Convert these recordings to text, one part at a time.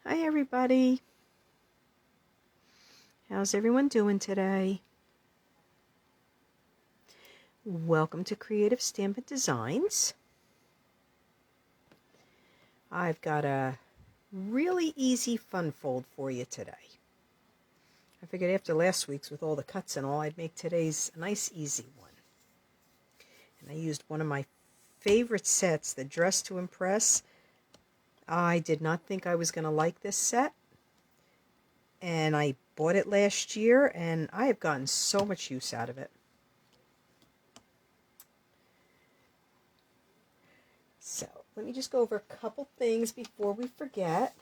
Hi everybody. How's everyone doing today? Welcome to Creative Stampin' Designs. I've got a really easy fun fold for you today. I figured after last week's with all the cuts and all, I'd make today's a nice easy one. And I used one of my favorite sets, the Dress to Impress. I did not think I was going to like this set. And I bought it last year, and I have gotten so much use out of it. So, let me just go over a couple things before we forget.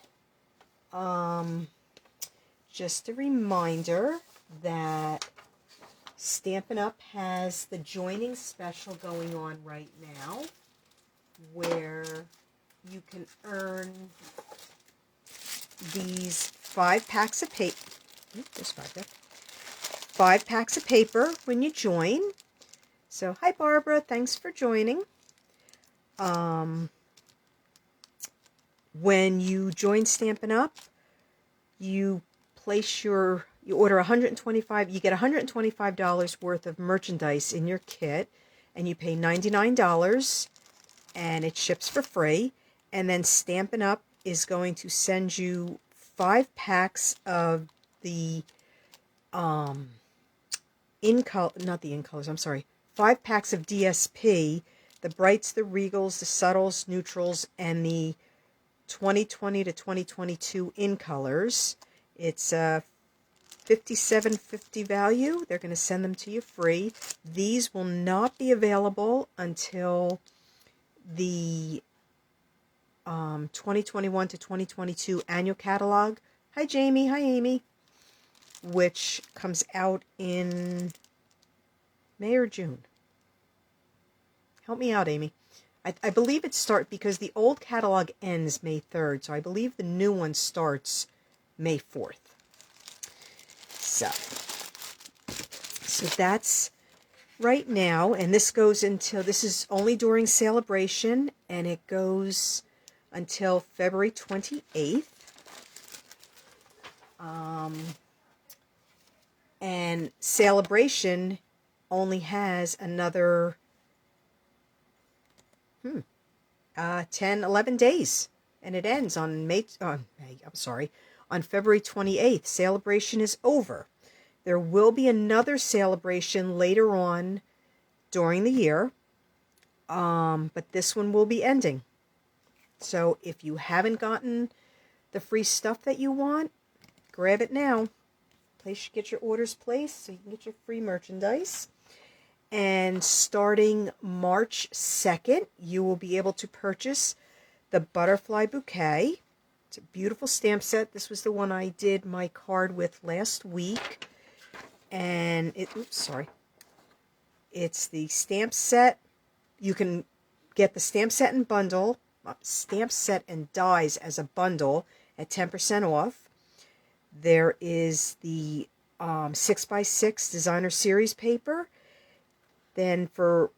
Just a reminder that Stampin' Up! Has the joining special going on right now, where you can earn these 5 packs of paper. There's 5 there. 5 packs of paper when you join. So, hi Barbara, thanks for joining. When you join Stampin' Up, you order 125, you get $125 worth of merchandise in your kit, and you pay $99, and it ships for free. And then Stampin' Up is going to send you 5 packs of the 5 packs of DSP, the Brights, the Regals, the Subtles, Neutrals, and the 2020 to 2022 in colors. It's a $57.50 value. They're going to send them to you free. These will not be available until the 2021 to 2022 annual catalog. Hi Jamie, hi Amy, which comes out in May or June. Help me out, Amy. I believe it starts because the old catalog ends May 3rd, so I believe the new one starts May 4th. So that's right now, and this goes until, this is only during celebration, and it goes until February 28th. And celebration only has another 10, 11 days, and it ends on on February 28th. Celebration is over. There will be another celebration later on during the year, but this one will be ending. So if you haven't gotten the free stuff that you want, grab it now. Get your orders placed so you can get your free merchandise. And starting March 2nd, you will be able to purchase the Butterfly Bouquet. It's a beautiful stamp set. This was the one I did my card with last week. And it's the stamp set. You can get the stamp set and bundle, stamp set and dies as a bundle at 10% off. There is the 6x6 designer series paper. Then for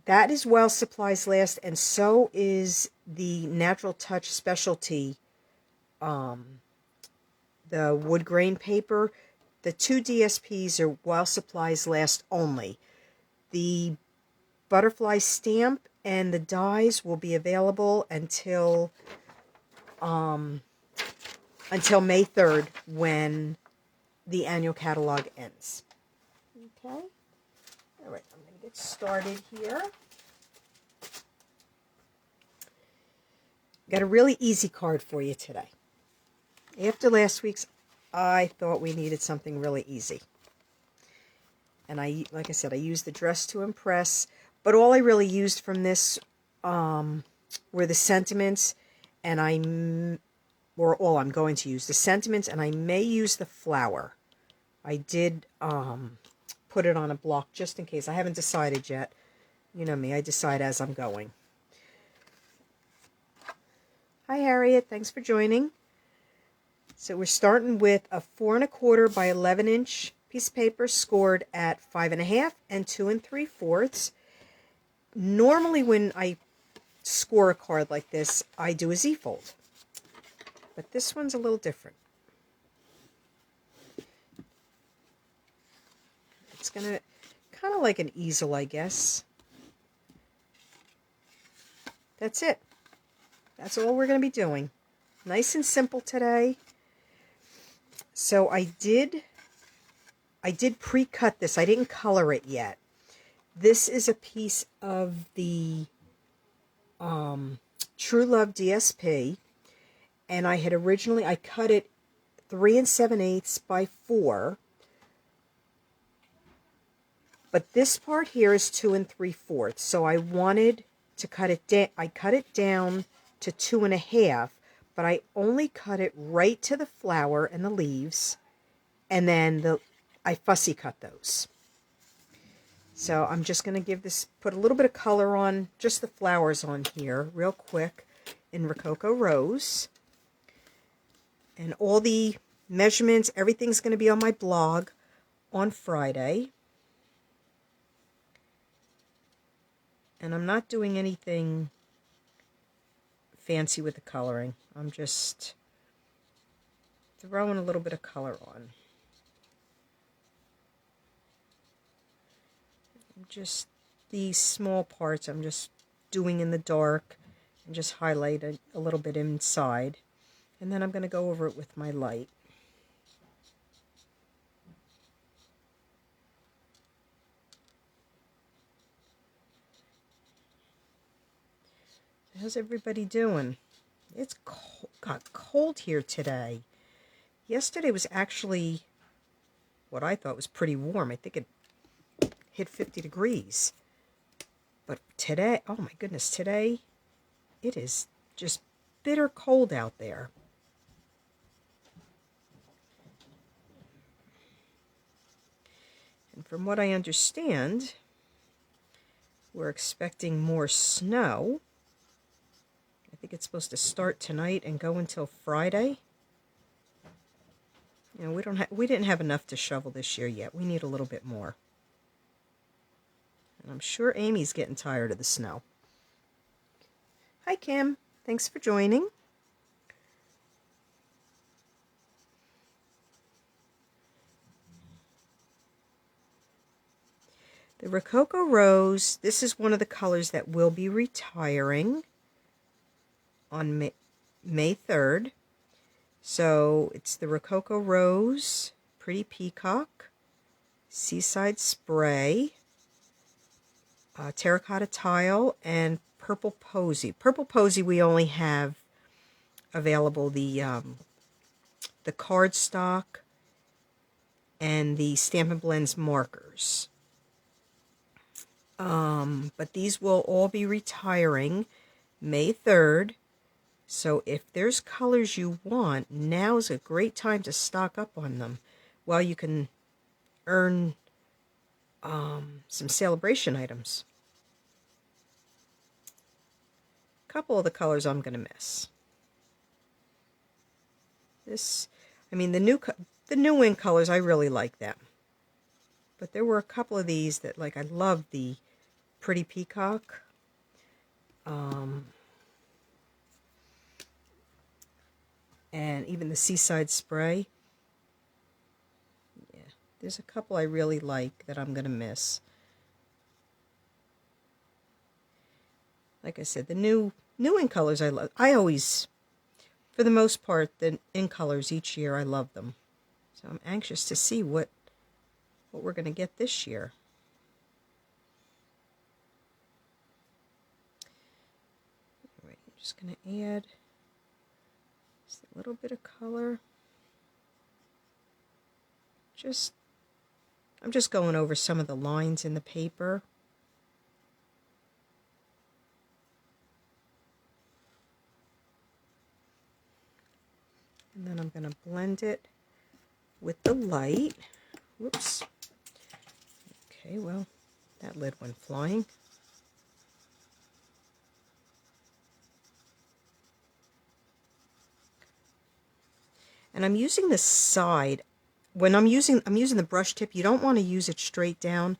that is while supplies last, and so is the Natural Touch Specialty, the wood grain paper. The 2 DSPs are while supplies last only. The butterfly stamp and the dies will be available until May 3rd, when the annual catalog ends. Okay. All right, I'm going to get started here. Got a really easy card for you today. After last week's, I thought we needed something really easy. And like I said, I used the Dress to Impress, but all I really used from this were the sentiments, and all I'm going to use the sentiments, and I may use the flower. I did put it on a block just in case. I haven't decided yet. You know me, I decide as I'm going. Hi Harriet, thanks for joining. So we're starting with a 4 1/4 by 11 inch piece of paper scored at 5 1/2 and 2 3/4. Normally when I score a card like this, I do a Z-fold. but this one's a little different. It's going to kind of like an easel, I guess. That's it. That's all we're going to be doing. Nice and simple today. So I did pre-cut this. I didn't color it yet. This is a piece of the True Love DSP, and I cut it 3 7/8 by 4, but this part here is 2 3/4. So I wanted to cut it down. I cut it down to 2 1/2, but I only cut it right to the flower and the leaves, and then I fussy cut those. So I'm just going to put a little bit of color on, just the flowers on here real quick in Rococo Rose. And all the measurements, everything's going to be on my blog on Friday. And I'm not doing anything fancy with the coloring. I'm just throwing a little bit of color on. Just these small parts I'm just doing in the dark and just highlight a little bit inside, and then I'm going to go over it with my light. How's everybody doing? It's got cold here today. Yesterday was actually what I thought was pretty warm. I think it hit 50 degrees. But today, oh my goodness, today it is just bitter cold out there. And from what I understand, we're expecting more snow. I think it's supposed to start tonight and go until Friday. You know, we didn't have enough to shovel this year yet. We need a little bit more. And I'm sure Amy's getting tired of the snow. Hi, Kim. Thanks for joining. The Rococo Rose, this is one of the colors that will be retiring on May 3rd. So it's the Rococo Rose, Pretty Peacock, Seaside Spray, Terracotta Tile, and Purple Posy. Purple Posy we only have available the cardstock and the Stampin' Blends markers. But these will all be retiring May 3rd. So if there's colors you want, now is a great time to stock up on them while you can earn some celebration items. A couple of the colors I'm going to miss. The new in colors, I really like them. But there were a couple of these that, like, I love the Pretty Peacock. And even the Seaside Spray. Yeah, there's a couple I really like that I'm going to miss. Like I said, the new in colors I love. I always, for the most part, the in colors each year, I love them. So I'm anxious to see what we're going to get this year. All right, I'm just going to add just a little bit of color. I'm just going over some of the lines in the paper. And then I'm going to blend it with the light. Whoops. Okay, well, that lid went flying. And I'm using the side. When I'm using the brush tip, you don't want to use it straight down.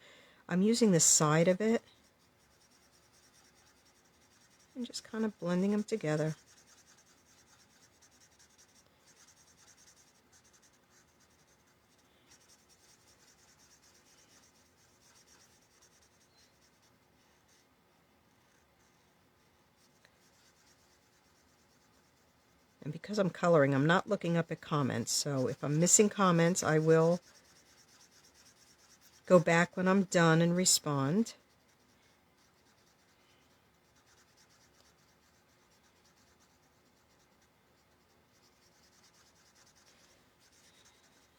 I'm using the side of it. And just kind of blending them together. And because I'm coloring, I'm not looking up at comments, so if I'm missing comments, I will go back when I'm done and respond.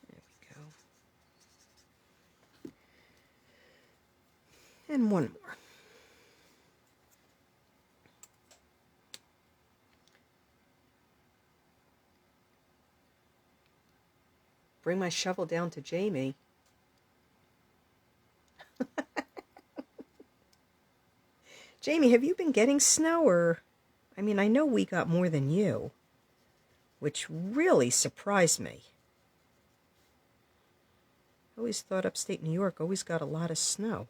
There we go. And one more. Bring my shovel down to Jamie. Jamie, have you been getting snow, or... I mean, I know we got more than you, which really surprised me. I always thought upstate New York always got a lot of snow.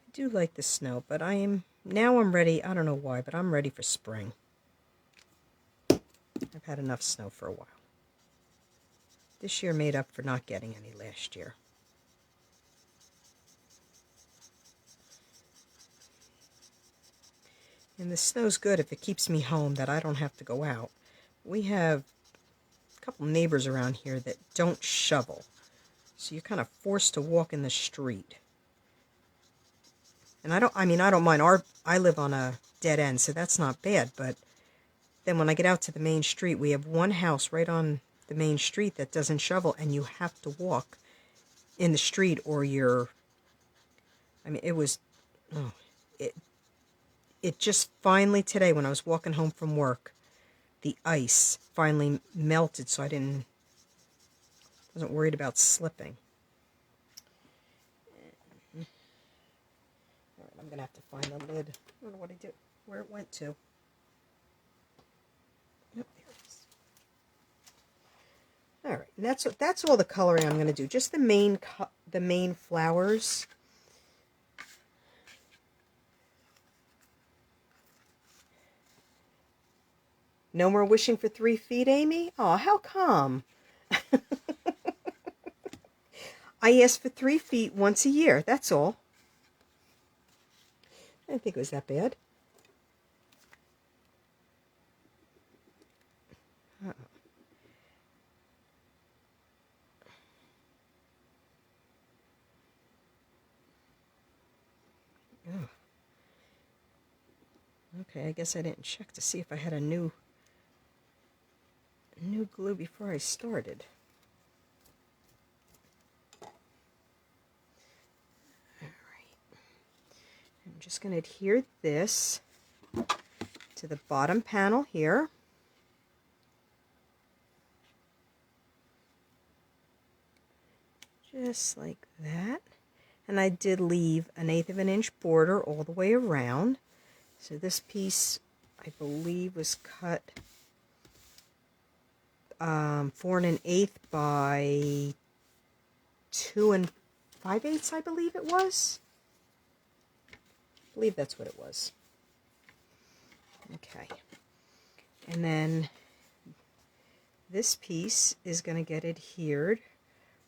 I do like the snow, but I'm ready. I don't know why, but I'm ready for spring. I've had enough snow for a while. This year made up for not getting any last year. And the snow's good if it keeps me home, that I don't have to go out. We have a couple neighbors around here that don't shovel, so you're kind of forced to walk in the street. And I don't mind. I live on a dead end, so that's not bad, but then when I get out to the main street, we have one house right on the main street that doesn't shovel, and you have to walk in the street or you're... I mean, it just finally today, when I was walking home from work, the ice finally melted, so wasn't worried about slipping. All right, I'm going to have to find the lid. I don't know what I did, where it went to. Yep, there it is. All right, and that's all the coloring I'm going to do. Just the main flowers. No more wishing for 3 feet, Amy? Oh, how come? I ask for 3 feet once a year, that's all. I didn't think it was that bad. Oh. Okay, I guess I didn't check to see if I had a new glue before I started. I'm just going to adhere this to the bottom panel here. Just like that. And I did leave an 1/8 of an inch border all the way around. So this piece, I believe, was cut 4 1/8 by 2 5/8, I believe it was. I believe that's what it was. Okay. And then this piece is going to get adhered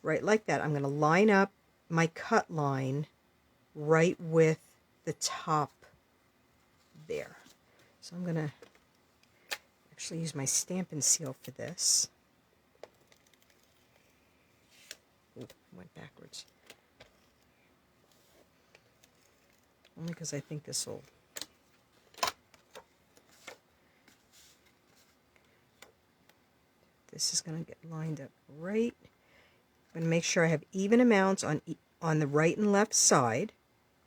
right like that. I'm going to line up my cut line right with the top there. So I'm going to actually use my Stampin' Seal for this. Ooh, went backwards. Only because I think this will... This is going to get lined up right. I'm going to make sure I have even amounts on the right and left side,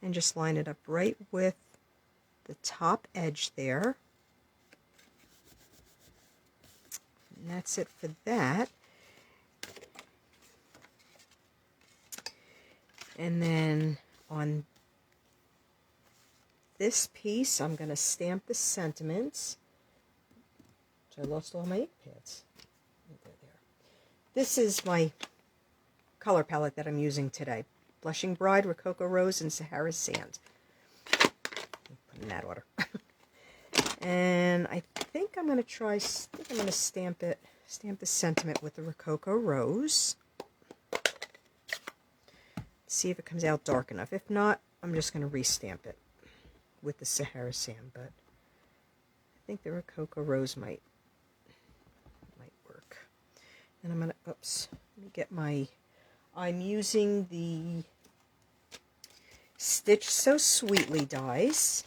and just line it up right with the top edge there. And that's it for that. And then on this piece, I'm going to stamp the sentiments. So I lost all my ink pads. There. This is my color palette that I'm using today. Blushing Bride, Rococo Rose, and Sahara Sand. Put in that order. And I think I'm going to stamp the sentiment with the Rococo Rose. See if it comes out dark enough. If not, I'm just going to restamp it with the Sahara Sand, but I think the Rococo Rose might work. And I'm going to, let me get I'm using the Stitch So Sweetly dies.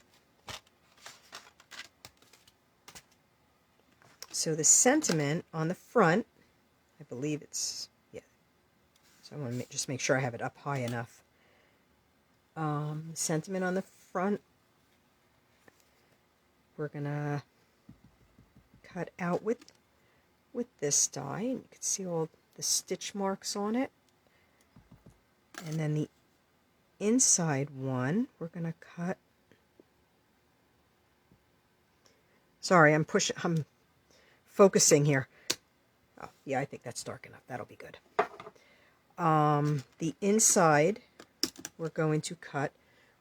So the sentiment on the front, I believe it's, yeah. So I want to just make sure I have it up high enough. Sentiment on the front, we're going to cut out with this die. And you can see all the stitch marks on it. And then the inside one, we're going to cut. Sorry, I'm focusing here. Oh, yeah, I think that's dark enough. That'll be good. The inside, we're going to cut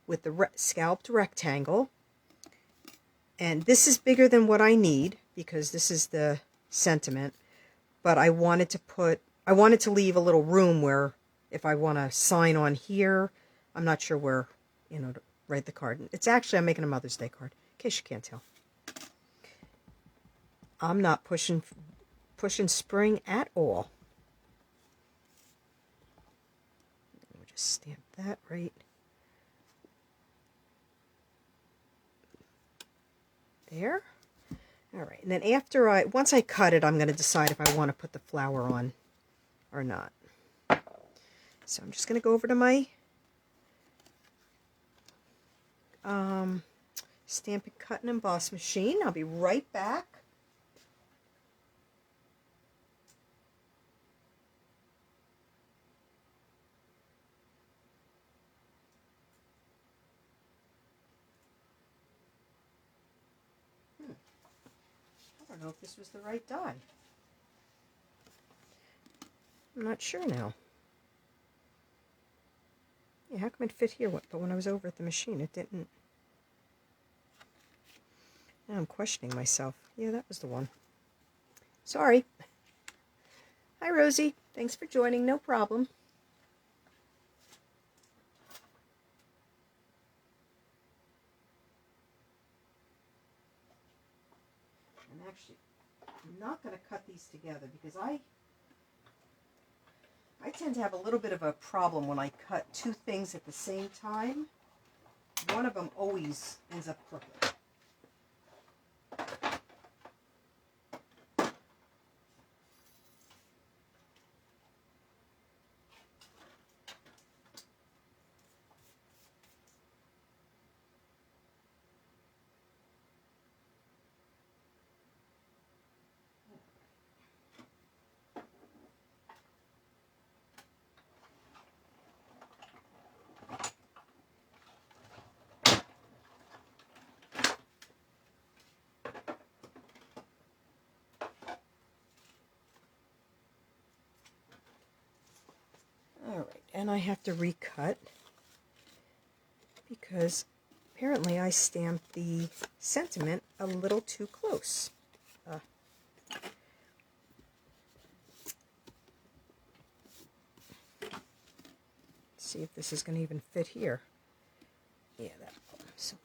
with the scalped rectangle. And this is bigger than what I need because this is the sentiment. But I wanted to leave a little room where if I want to sign on here, I'm not sure where, to write the card. It's actually, I'm making a Mother's Day card, in case you can't tell. I'm not pushing spring at all. We'll just stamp that right there. All right, and then once I cut it, I'm going to decide if I want to put the flower on or not. So I'm just going to go over to my Stampin' Cut and Emboss machine. I'll be right back. I don't know if this was the right die. I'm not sure now. Yeah, how come it fit here? But when I was over at the machine, it didn't. Now I'm questioning myself. Yeah, that was the one. Sorry. Hi, Rosie. Thanks for joining. No problem. I'm not going to cut these together because I tend to have a little bit of a problem when I cut two things at the same time. One of them always ends up crooked. Alright, and I have to recut because apparently I stamped the sentiment a little too close. See if this is going to even fit here. Yeah, so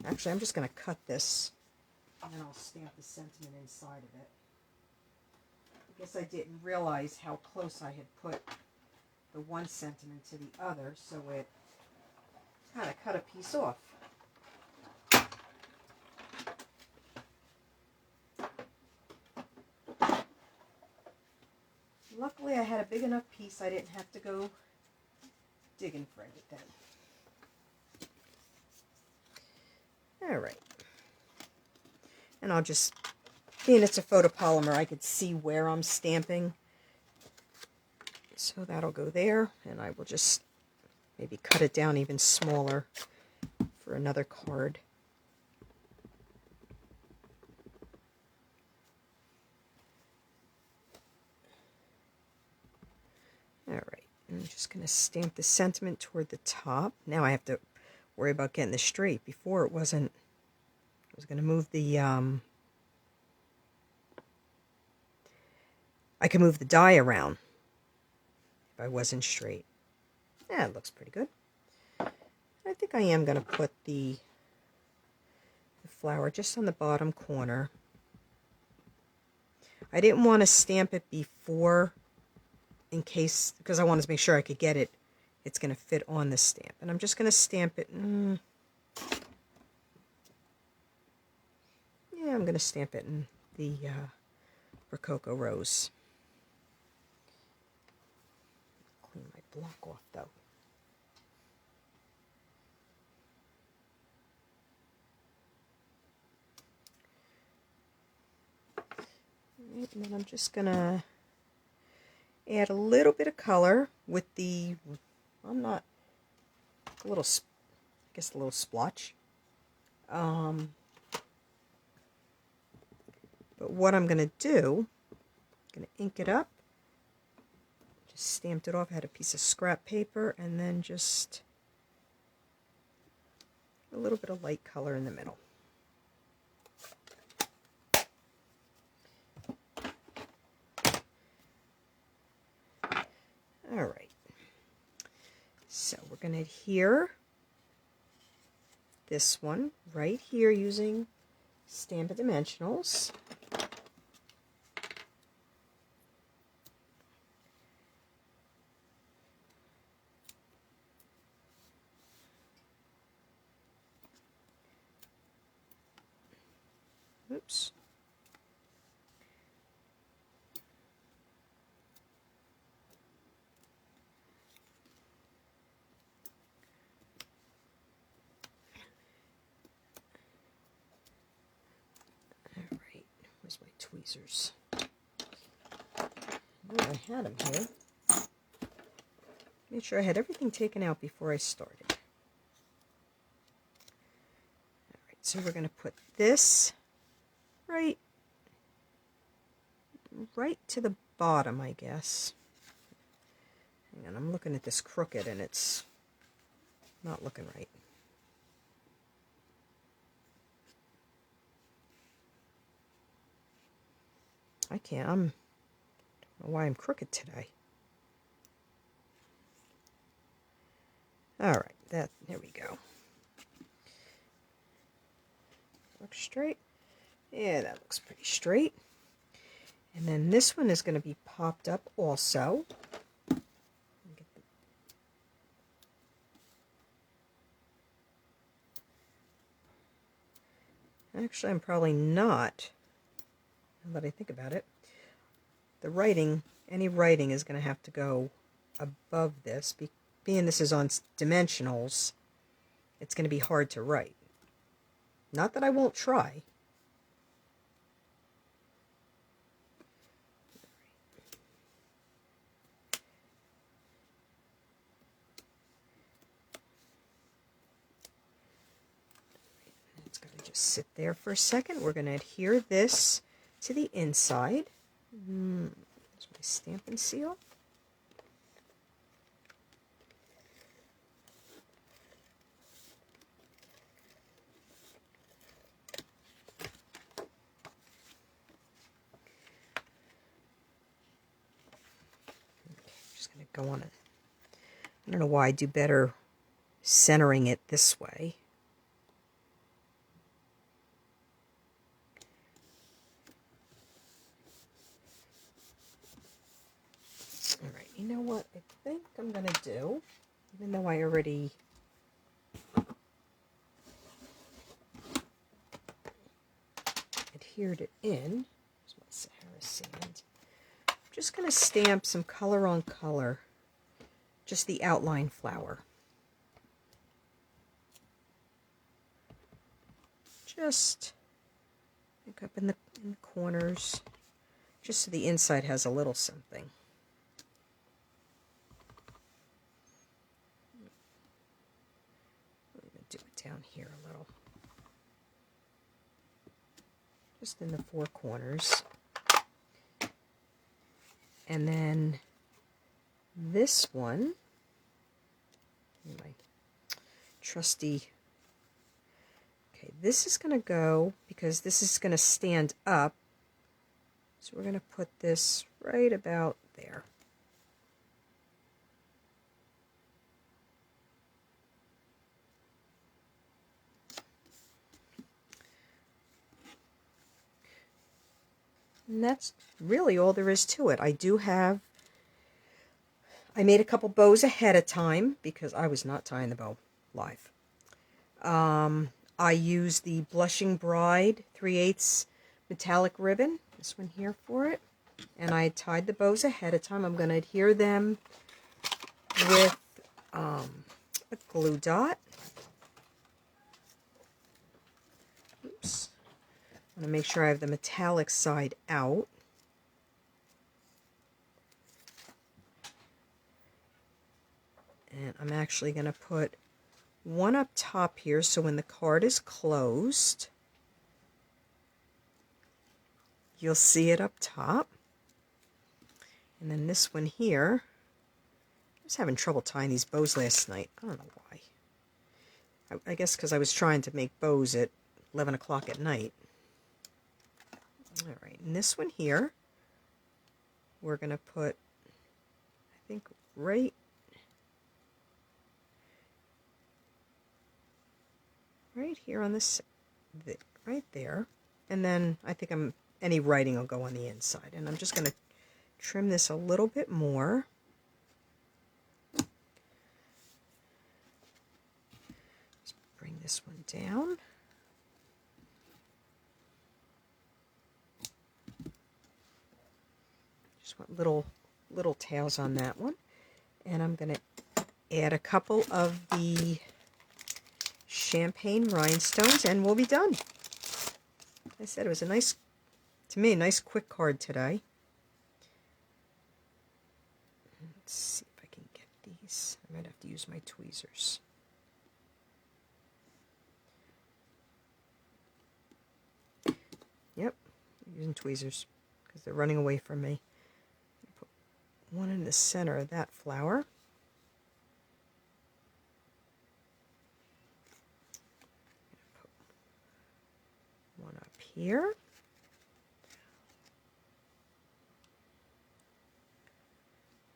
actually I'm just going to cut this and then I'll stamp the sentiment inside of it. I guess I didn't realize how close I had put the one sentiment to the other, so it kind of cut a piece off. Luckily I had a big enough piece I didn't have to go digging for anything. Alright. And I'll just, being it's a photopolymer, I could see where I'm stamping. So that'll go there, and I will just maybe cut it down even smaller for another card. All right, I'm just going to stamp the sentiment toward the top. Now I have to worry about getting this straight. Before it wasn't. I was going to move the I could move the die around if I wasn't straight. Yeah, it looks pretty good. I think I am going to put the flower just on the bottom corner. I didn't want to stamp it before in case, because I wanted to make sure I could get it. It's going to fit on the stamp. And I'm just going to stamp it. Yeah, I'm going to stamp it in the Rococo Rose. Clean my block off though. And then I'm just going to add a little bit of color with the, a little splotch. But what I'm going to do, I'm going to ink it up. Just stamped it off. I had a piece of scrap paper and then just a little bit of light color in the middle. All right, so we're going to adhere this one right here using Stampin' Dimensionals. Oops. Where's my tweezers? Oh, I had them here. Made sure I had everything taken out before I started. Alright, so we're going to put this right to the bottom, I guess. Hang on, I'm looking at this crooked and it's not looking right. I don't know why I'm crooked today. Alright, there we go. Looks straight. Yeah, that looks pretty straight. And then this one is going to be popped up also. Actually, I'm probably not. Now that I think about it, any writing is going to have to go above this. Being this is on dimensionals, it's going to be hard to write. Not that I won't try. It's going to just sit there for a second. We're going to adhere this to the inside. There's my Stampin' Seal. Just going to go on it. I don't know why I do better centering it this way. Alright, you know what I think I'm going to do, even though I already adhered it in. Here's my Sahara sand. I'm just going to stamp some color on color, just the outline flower. Just pick up in the corners, just so the inside has a little something. I'm going to do it down here a little. Just in the four corners. And then this one, my trusty, okay, this is going to go, because this is going to stand up, so we're going to put this right about there. And that's really all there is to it. I made a couple bows ahead of time because I was not tying the bow live. I used the Blushing Bride 3/8 metallic ribbon, this one here for it, and I tied the bows ahead of time. I'm going to adhere them with a glue dot. Oops. I want to make sure I have the metallic side out. And I'm actually going to put one up top here, so when the card is closed, you'll see it up top. And then this one here, I was having trouble tying these bows last night. I don't know why. I guess because I was trying to make bows at 11 o'clock at night. All right, and this one here, we're going to put, I think, right here on this, right there. And then I think any writing will go on the inside. And I'm just going to trim this a little bit more. Let's bring this one down. Just want little tails on that one. And I'm going to add a couple of the champagne rhinestones and we'll be done. Like I said, it was a nice quick card today. Let's see if I can get these. I might have to use my tweezers. Yep, I'm using tweezers because they're running away from me. Put one in the center of that flower. One up here.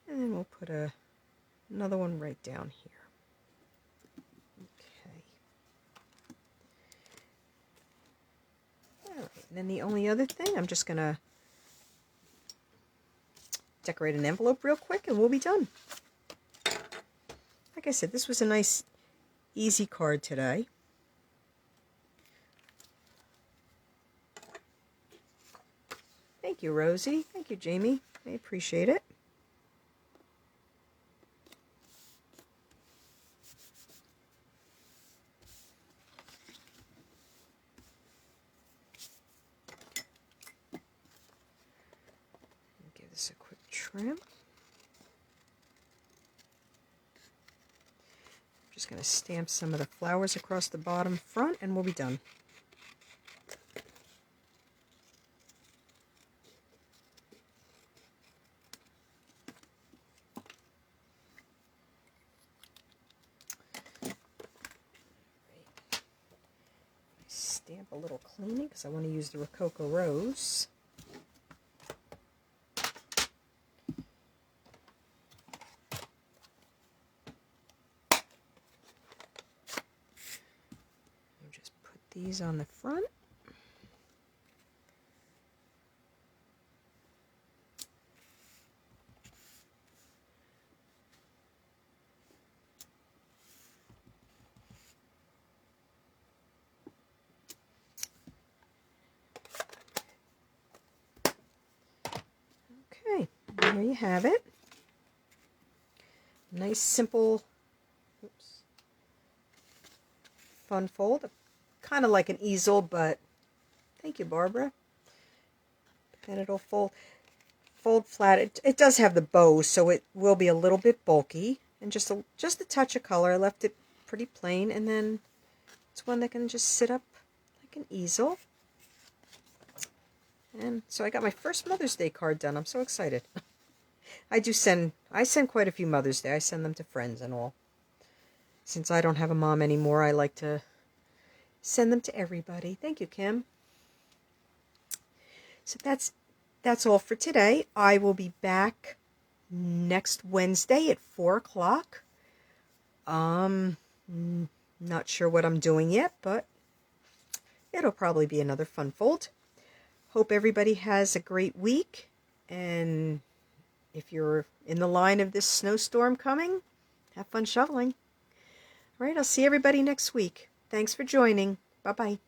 And then we'll put another one right down here. Okay. All right, and then the only other thing, I'm just going to decorate an envelope real quick and we'll be done. Like I said, this was a nice, easy card today. Thank you, Rosie. Thank you, Jamie. I appreciate it. Give this a quick trim. I'm just going to stamp some of the flowers across the bottom front and we'll be done. Stamp a little cleaning because I want to use the Rococo Rose. I'll just put these on the front. Okay, there you have it. Nice, simple, fun fold. Kind of like an easel, but thank you, Barbara. And it'll fold flat. It does have the bow, so it will be a little bit bulky, and just a touch of color. I left it pretty plain, and then It's one that can just sit up like an easel. And so I got my first Mother's Day card done. I'm so excited. I send quite a few Mother's Day. I send them to friends and all. Since I don't have a mom anymore, I like to send them to everybody. Thank you, Kim. So that's all for today. I will be back next Wednesday at 4 o'clock. Not sure what I'm doing yet, but it'll probably be another fun fold. Hope everybody has a great week, and if you're in the line of this snowstorm coming, have fun shoveling. All right, I'll see everybody next week. Thanks for joining. Bye-bye.